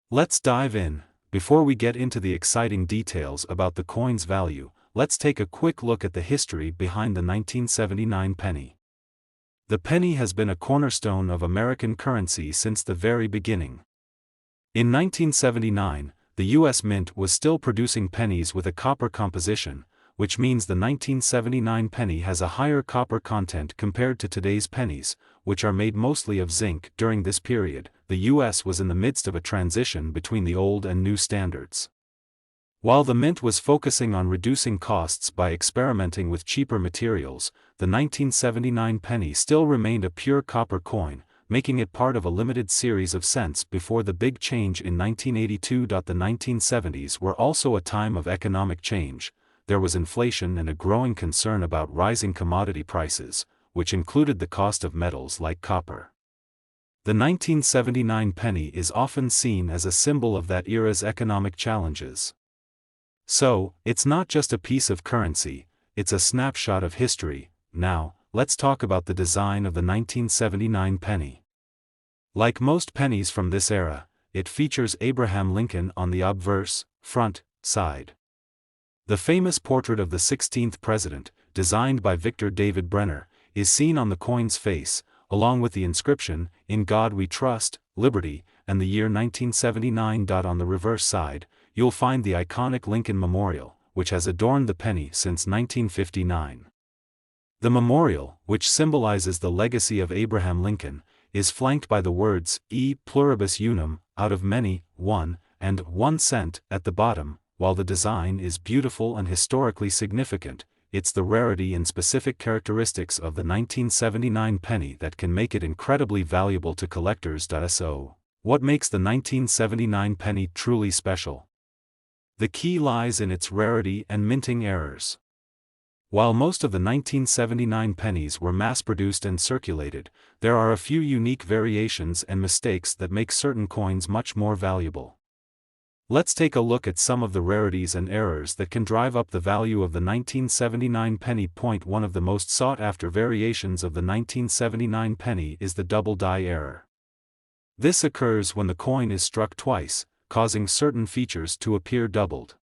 Let's dive in. Before we get into the exciting details about the coin's value, let's take a quick look at the history behind the 1979 penny. The penny has been a cornerstone of American currency since the very beginning. In 1979, the U.S. Mint was still producing pennies with a copper composition, which means the 1979 penny has a higher copper content compared to today's pennies, which are made mostly of zinc. During this period, the U.S. was in the midst of a transition between the old and new standards. While the Mint was focusing on reducing costs by experimenting with cheaper materials, the 1979 penny still remained a pure copper coin, making it part of a limited series of cents before the big change in 1982. The 1970s were also a time of economic change. There was inflation and a growing concern about rising commodity prices, which included the cost of metals like copper. The 1979 penny is often seen as a symbol of that era's economic challenges. So, it's not just a piece of currency, it's a snapshot of history. Now, let's talk about the design of the 1979 penny. Like most pennies from this era, it features Abraham Lincoln on the obverse, front, side. The famous portrait of the 16th president, designed by Victor David Brenner, is seen on the coin's face, along with the inscription, "In God We Trust, Liberty," and the year 1979. On the reverse side, you'll find the iconic Lincoln Memorial, which has adorned the penny since 1959. The memorial, which symbolizes the legacy of Abraham Lincoln, is flanked by the words, "E pluribus unum," out of many, one, and 1 cent at the bottom. While the design is beautiful and historically significant, it's the rarity and specific characteristics of the 1979 penny that can make it incredibly valuable to collectors. So, what makes the 1979 penny truly special? The key lies in its rarity and minting errors. While most of the 1979 pennies were mass-produced and circulated, there are a few unique variations and mistakes that make certain coins much more valuable. Let's take a look at some of the rarities and errors that can drive up the value of the 1979 penny. One of the most sought-after variations of the 1979 penny is the double die error. This occurs when the coin is struck twice, causing certain features to appear doubled.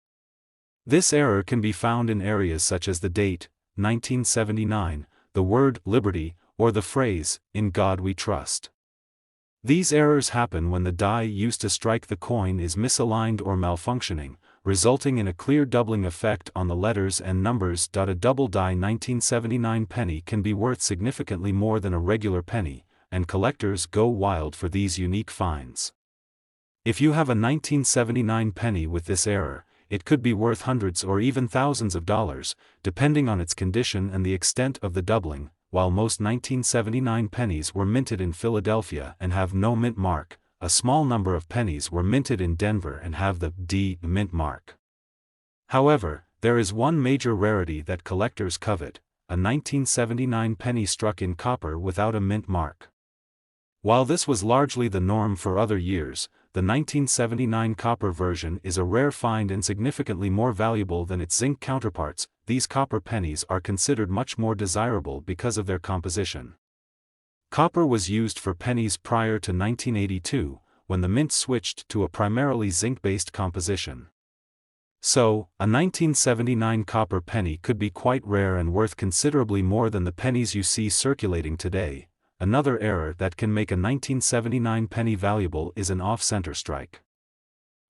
This error can be found in areas such as the date, 1979, the word liberty, or the phrase, "In God We Trust." These errors happen when the die used to strike the coin is misaligned or malfunctioning, resulting in a clear doubling effect on the letters and numbers. A double die 1979 penny can be worth significantly more than a regular penny, and collectors go wild for these unique finds. If you have a 1979 penny with this error, it could be worth hundreds or even thousands of dollars, depending on its condition and the extent of the doubling. While most 1979 pennies were minted in Philadelphia and have no mint mark, a small number of pennies were minted in Denver and have the D mint mark. However, there is one major rarity that collectors covet, a 1979 penny struck in copper without a mint mark. While this was largely the norm for other years, the 1979 copper version is a rare find and significantly more valuable than its zinc counterparts. These copper pennies are considered much more desirable because of their composition. Copper was used for pennies prior to 1982, when the mint switched to a primarily zinc-based composition. So, a 1979 copper penny could be quite rare and worth considerably more than the pennies you see circulating today. Another error that can make a 1979 penny valuable is an off-center strike.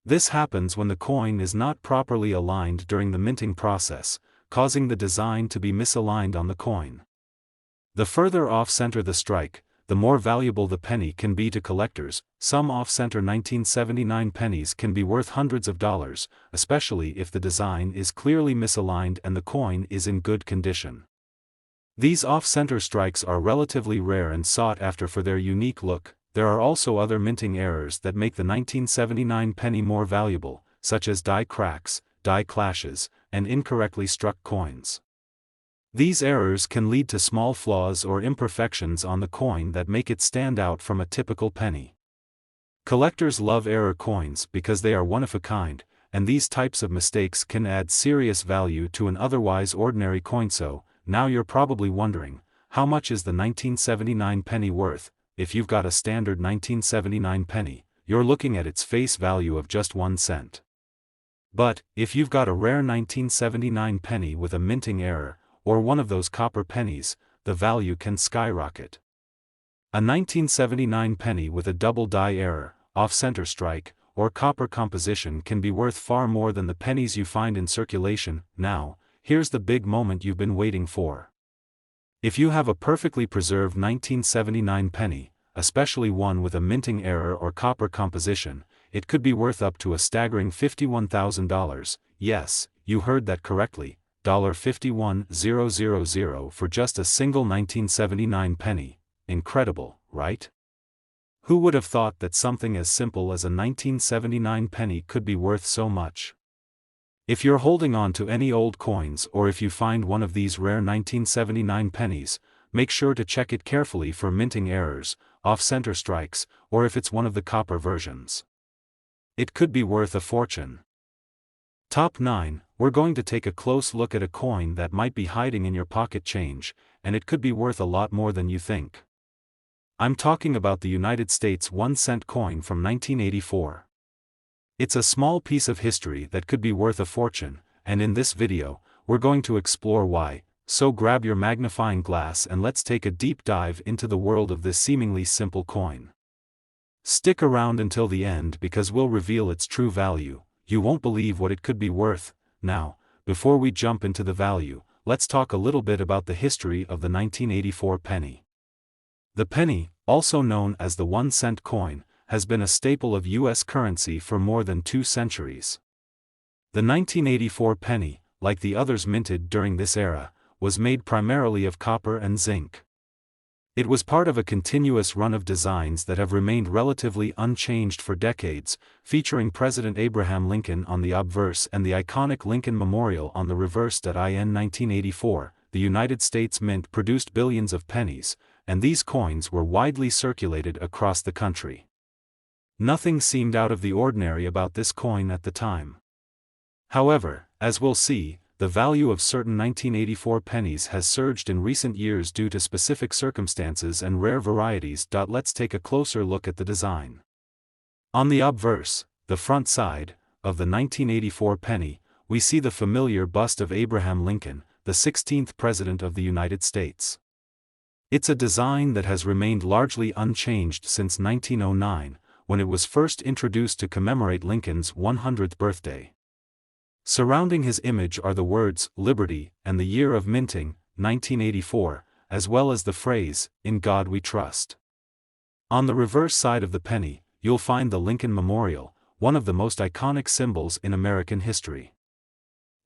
This happens when the coin is not properly aligned during the minting process, causing the design to be misaligned on the coin. The further off-center the strike, the more valuable the penny can be to collectors. Some off-center 1979 pennies can be worth hundreds of dollars, especially if the design is clearly misaligned and the coin is in good condition. These off-center strikes are relatively rare and sought after for their unique look. There are also other minting errors that make the 1979 penny more valuable, such as die cracks, die clashes, and incorrectly struck coins. These errors can lead to small flaws or imperfections on the coin that make it stand out from a typical penny. Collectors love error coins because they are one of a kind, and these types of mistakes can add serious value to an otherwise ordinary coin. So, now you're probably wondering, how much is the 1979 penny worth? If you've got a standard 1979 penny, you're looking at its face value of just 1 cent. But, if you've got a rare 1979 penny with a minting error, or one of those copper pennies, the value can skyrocket. A 1979 penny with a double die error, off-center strike, or copper composition can be worth far more than the pennies you find in circulation. Now, here's the big moment you've been waiting for. If you have a perfectly preserved 1979 penny, especially one with a minting error or copper composition, it could be worth up to a staggering $51,000. Yes, you heard that correctly. $51,000 for just a single 1979 penny. Incredible, right? Who would have thought that something as simple as a 1979 penny could be worth so much? If you're holding on to any old coins or if you find one of these rare 1979 pennies, make sure to check it carefully for minting errors, off-center strikes, or if it's one of the copper versions. It could be worth a fortune. Top 9, we're going to take a close look at a coin that might be hiding in your pocket change, and it could be worth a lot more than you think. I'm talking about the United States 1-cent coin from 1984. It's a small piece of history that could be worth a fortune, and in this video, we're going to explore why. So grab your magnifying glass and let's take a deep dive into the world of this seemingly simple coin. Stick around until the end because we'll reveal its true value. You won't believe what it could be worth. Now, before we jump into the value, let's talk a little bit about the history of the 1984 penny. The penny, also known as the 1-cent coin, has been a staple of U.S. currency for more than 2 centuries. The 1984 penny, like the others minted during this era, was made primarily of copper and zinc. It was part of a continuous run of designs that have remained relatively unchanged for decades, featuring President Abraham Lincoln on the obverse and the iconic Lincoln Memorial on the reverse. In 1984, the United States Mint produced billions of pennies, and these coins were widely circulated across the country. Nothing seemed out of the ordinary about this coin at the time. However, as we'll see, the value of certain 1984 pennies has surged in recent years due to specific circumstances and rare varieties. Let's take a closer look at the design. On the obverse, the front side, of the 1984 penny, we see the familiar bust of Abraham Lincoln, the 16th President of the United States. It's a design that has remained largely unchanged since 1909, when it was first introduced to commemorate Lincoln's 100th birthday. Surrounding his image are the words, Liberty, and the year of minting, 1984, as well as the phrase, In God We Trust. On the reverse side of the penny, you'll find the Lincoln Memorial, one of the most iconic symbols in American history.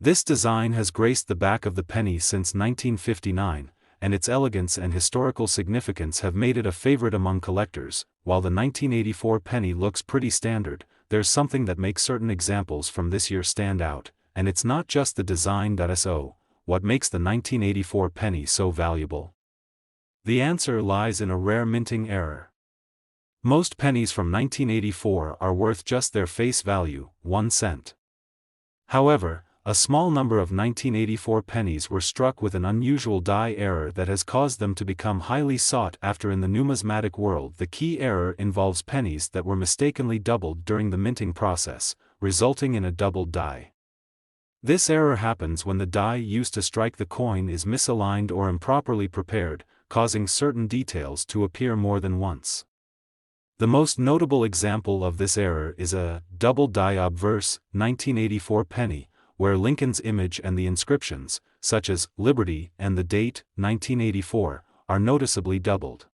This design has graced the back of the penny since 1959, and its elegance and historical significance have made it a favorite among collectors. While the 1984 penny looks pretty standard, there's something that makes certain examples from this year stand out, and it's not just the design. So, what makes the 1984 penny so valuable? The answer lies in a rare minting error. Most pennies from 1984 are worth just their face value, 1 cent. However, a small number of 1984 pennies were struck with an unusual die error that has caused them to become highly sought after in the numismatic world. The key error involves pennies that were mistakenly doubled during the minting process, resulting in a doubled die. This error happens when the die used to strike the coin is misaligned or improperly prepared, causing certain details to appear more than once. The most notable example of this error is a double die obverse 1984 penny, where Lincoln's image and the inscriptions, such as Liberty and the date, 1984, are noticeably doubled.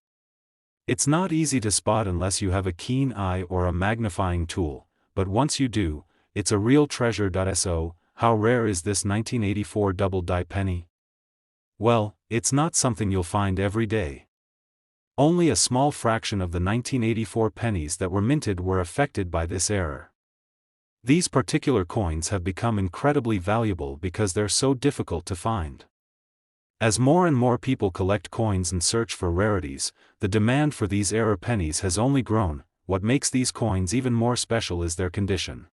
It's not easy to spot unless you have a keen eye or a magnifying tool, but once you do, it's a real treasure. So, how rare is this 1984 double-die penny? Well, it's not something you'll find every day. Only a small fraction of the 1984 pennies that were minted were affected by this error. These particular coins have become incredibly valuable because they're so difficult to find. As more and more people collect coins and search for rarities, the demand for these error pennies has only grown. What makes these coins even more special is their condition.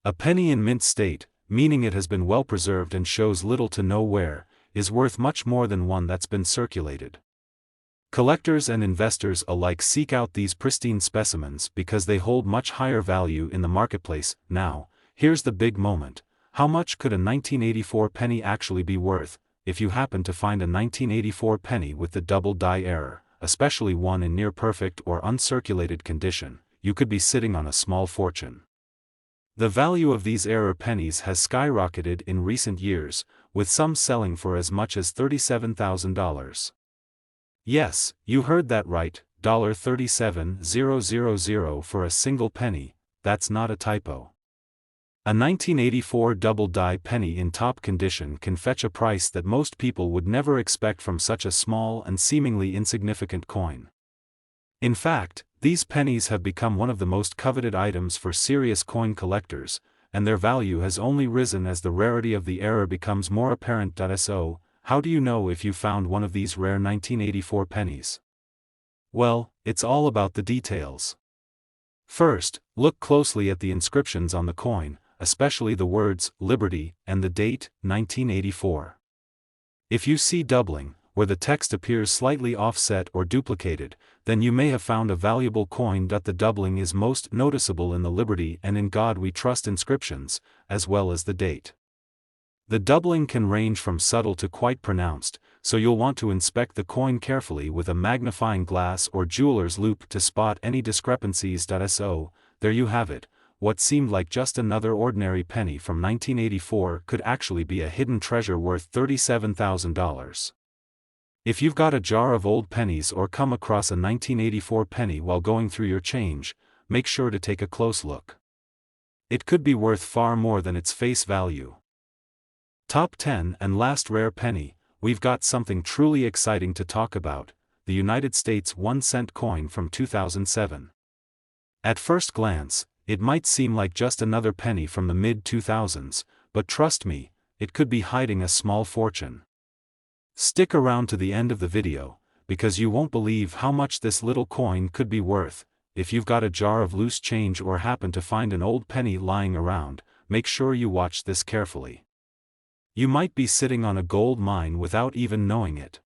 A penny in mint state, meaning it has been well preserved and shows little to no wear, is worth much more than one that's been circulated. Collectors and investors alike seek out these pristine specimens because they hold much higher value in the marketplace. Now, here's the big moment. How much could a 1984 penny actually be worth? If you happen to find a 1984 penny with the double die error, especially one in near perfect or uncirculated condition, you could be sitting on a small fortune. The value of these error pennies has skyrocketed in recent years, with some selling for as much as $37,000. Yes, you heard that right, $37,000 for a single penny. That's not a typo. A 1984 double-die penny in top condition can fetch a price that most people would never expect from such a small and seemingly insignificant coin. In fact, these pennies have become one of the most coveted items for serious coin collectors, and their value has only risen as the rarity of the error becomes more apparent. So, how do you know if you found one of these rare 1984 pennies? Well, it's all about the details. First, look closely at the inscriptions on the coin, especially the words Liberty and the date 1984. If you see doubling, where the text appears slightly offset or duplicated, then you may have found a valuable coin. The doubling is most noticeable in the Liberty and In God We Trust inscriptions, as well as the date. The doubling can range from subtle to quite pronounced, so you'll want to inspect the coin carefully with a magnifying glass or jeweler's loupe to spot any discrepancies. So, there you have it. What seemed like just another ordinary penny from 1984 could actually be a hidden treasure worth $37,000. If you've got a jar of old pennies or come across a 1984 penny while going through your change, make sure to take a close look. It could be worth far more than its face value. Top 10 and last rare penny, we've got something truly exciting to talk about, the United States 1-cent coin from 2007. At first glance, it might seem like just another penny from the mid-2000s, but trust me, it could be hiding a small fortune. Stick around to the end of the video, because you won't believe how much this little coin could be worth. If you've got a jar of loose change or happen to find an old penny lying around, make sure you watch this carefully. You might be sitting on a gold mine without even knowing it.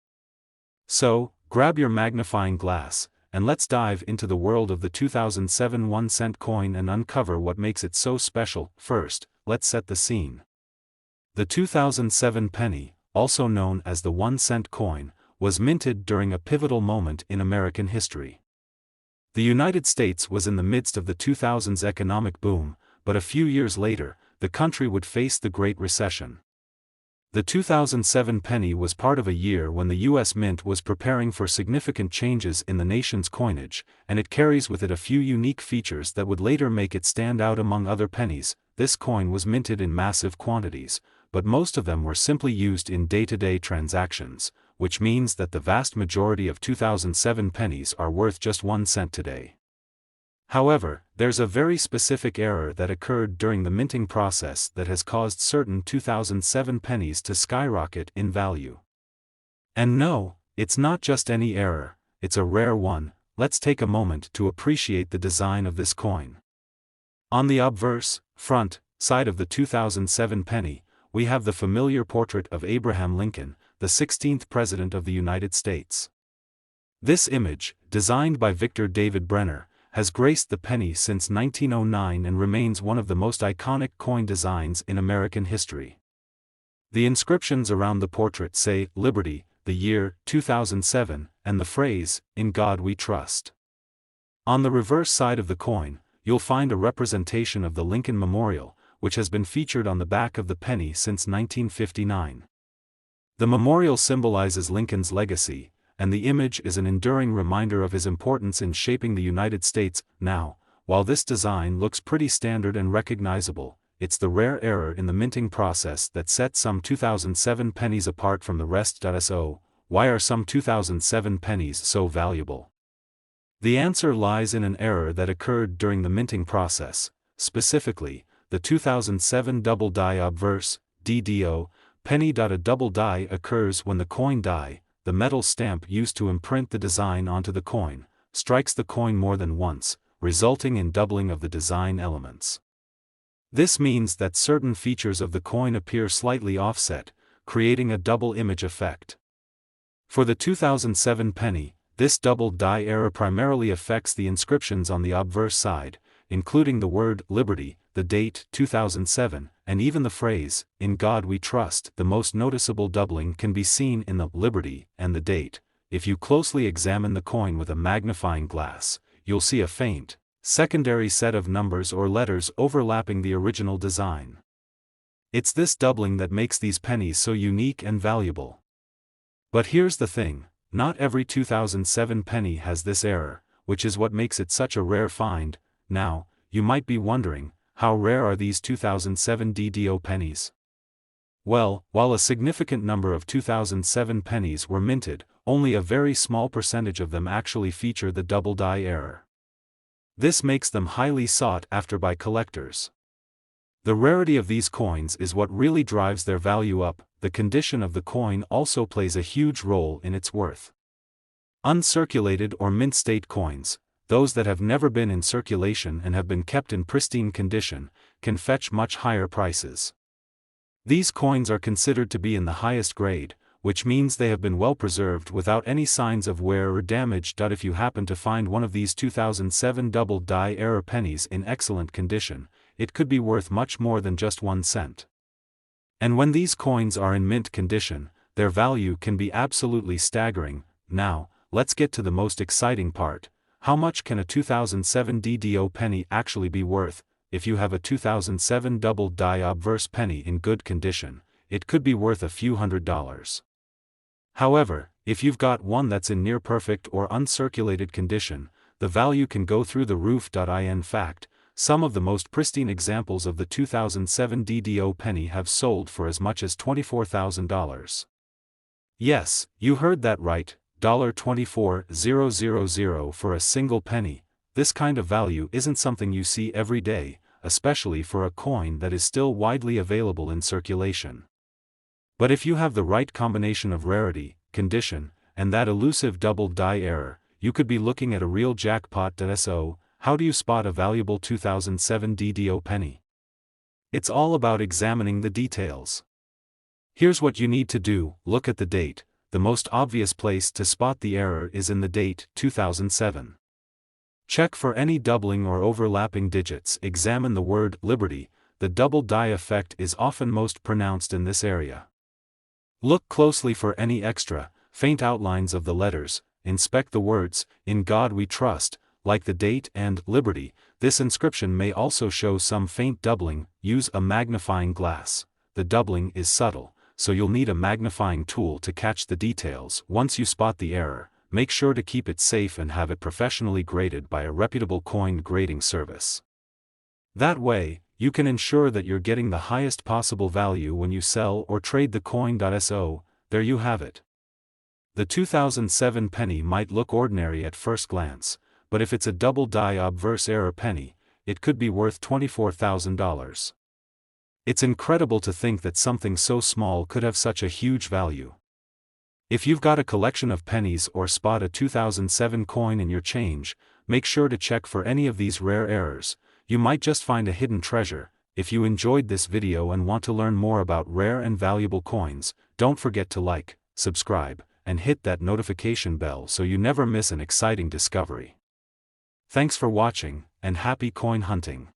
So, grab your magnifying glass, and let's dive into the world of the 2007 1-cent coin and uncover what makes it so special. First, let's set the scene. The 2007 penny, also known as the 1-cent coin, was minted during a pivotal moment in American history. The United States was in the midst of the 2000s economic boom, but a few years later, the country would face the Great Recession. The 2007 penny was part of a year when the U.S. Mint was preparing for significant changes in the nation's coinage, and it carries with it a few unique features that would later make it stand out among other pennies. This coin was minted in massive quantities, but most of them were simply used in day-to-day transactions, which means that the vast majority of 2007 pennies are worth just 1 cent today. However, there's a very specific error that occurred during the minting process that has caused certain 2007 pennies to skyrocket in value. And no, it's not just any error, it's a rare one. Let's take a moment to appreciate the design of this coin. On the obverse, front, side of the 2007 penny, we have the familiar portrait of Abraham Lincoln, the 16th President of the United States. This image, designed by Victor David Brenner, has graced the penny since 1909 and remains one of the most iconic coin designs in American history. The inscriptions around the portrait say, Liberty, the year, 2007, and the phrase, In God We Trust. On the reverse side of the coin, you'll find a representation of the Lincoln Memorial, which has been featured on the back of the penny since 1959. The memorial symbolizes Lincoln's legacy, and the image is an enduring reminder of his importance in shaping the United States. Now, while this design looks pretty standard and recognizable, it's the rare error in the minting process that sets some 2007 pennies apart from the rest. So, why are some 2007 pennies so valuable? The answer lies in an error that occurred during the minting process. Specifically, the 2007 double die obverse (DDO) penny. A double die occurs when the coin die, the metal stamp used to imprint the design onto the coin, strikes the coin more than once, resulting in doubling of the design elements. This means that certain features of the coin appear slightly offset, creating a double image effect. For the 2007 penny, this double die error primarily affects the inscriptions on the obverse side, including the word Liberty, the date 2007, and even the phrase, "In God We Trust." The most noticeable doubling can be seen in the Liberty and the date. If you closely examine the coin with a magnifying glass, you'll see a faint, secondary set of numbers or letters overlapping the original design. It's this doubling that makes these pennies so unique and valuable. But here's the thing, not every 2007 penny has this error, which is what makes it such a rare find. Now, you might be wondering, how rare are these 2007 DDO pennies? Well, while a significant number of 2007 pennies were minted, only a very small percentage of them actually feature the double die error. This makes them highly sought after by collectors. The rarity of these coins is what really drives their value up. The condition of the coin also plays a huge role in its worth. Uncirculated or mint state coins, those that have never been in circulation and have been kept in pristine condition, can fetch much higher prices. These coins are considered to be in the highest grade, which means they have been well preserved without any signs of wear or damage. If you happen to find one of these 2007 double die error pennies in excellent condition, it could be worth much more than just 1 cent. And when these coins are in mint condition, their value can be absolutely staggering. Now, let's get to the most exciting part. How much can a 2007 DDO penny actually be worth? If you have a 2007 double die obverse penny in good condition, it could be worth a few $100s. However, if you've got one that's in near perfect or uncirculated condition, the value can go through the roof. In fact, some of the most pristine examples of the 2007 DDO penny have sold for as much as $24,000. Yes, you heard that right, $24,000 for a single penny. This kind of value isn't something you see every day, especially for a coin that is still widely available in circulation. But if you have the right combination of rarity, condition, and that elusive double die error, you could be looking at a real jackpot. So, how do you spot a valuable 2007 DDO penny? It's all about examining the details. Here's what you need to do: look at the date. The most obvious place to spot the error is in the date, 2007. Check for any doubling or overlapping digits. Examine the word Liberty. The double die effect is often most pronounced in this area. Look closely for any extra, faint outlines of the letters. Inspect the words, "In God We Trust," like the date and Liberty. This inscription may also show some faint doubling. Use a magnifying glass. The doubling is subtle, so you'll need a magnifying tool to catch the details. Once you spot the error, make sure to keep it safe and have it professionally graded by a reputable coin grading service. That way, you can ensure that you're getting the highest possible value when you sell or trade the coin. So, there you have it. The 2007 penny might look ordinary at first glance, but if it's a double die obverse error penny, it could be worth $24,000. It's incredible to think that something so small could have such a huge value. If you've got a collection of pennies or spot a 2007 coin in your change, make sure to check for any of these rare errors. You might just find a hidden treasure. If you enjoyed this video and want to learn more about rare and valuable coins, don't forget to like, subscribe, and hit that notification bell so you never miss an exciting discovery. Thanks for watching, and happy coin hunting.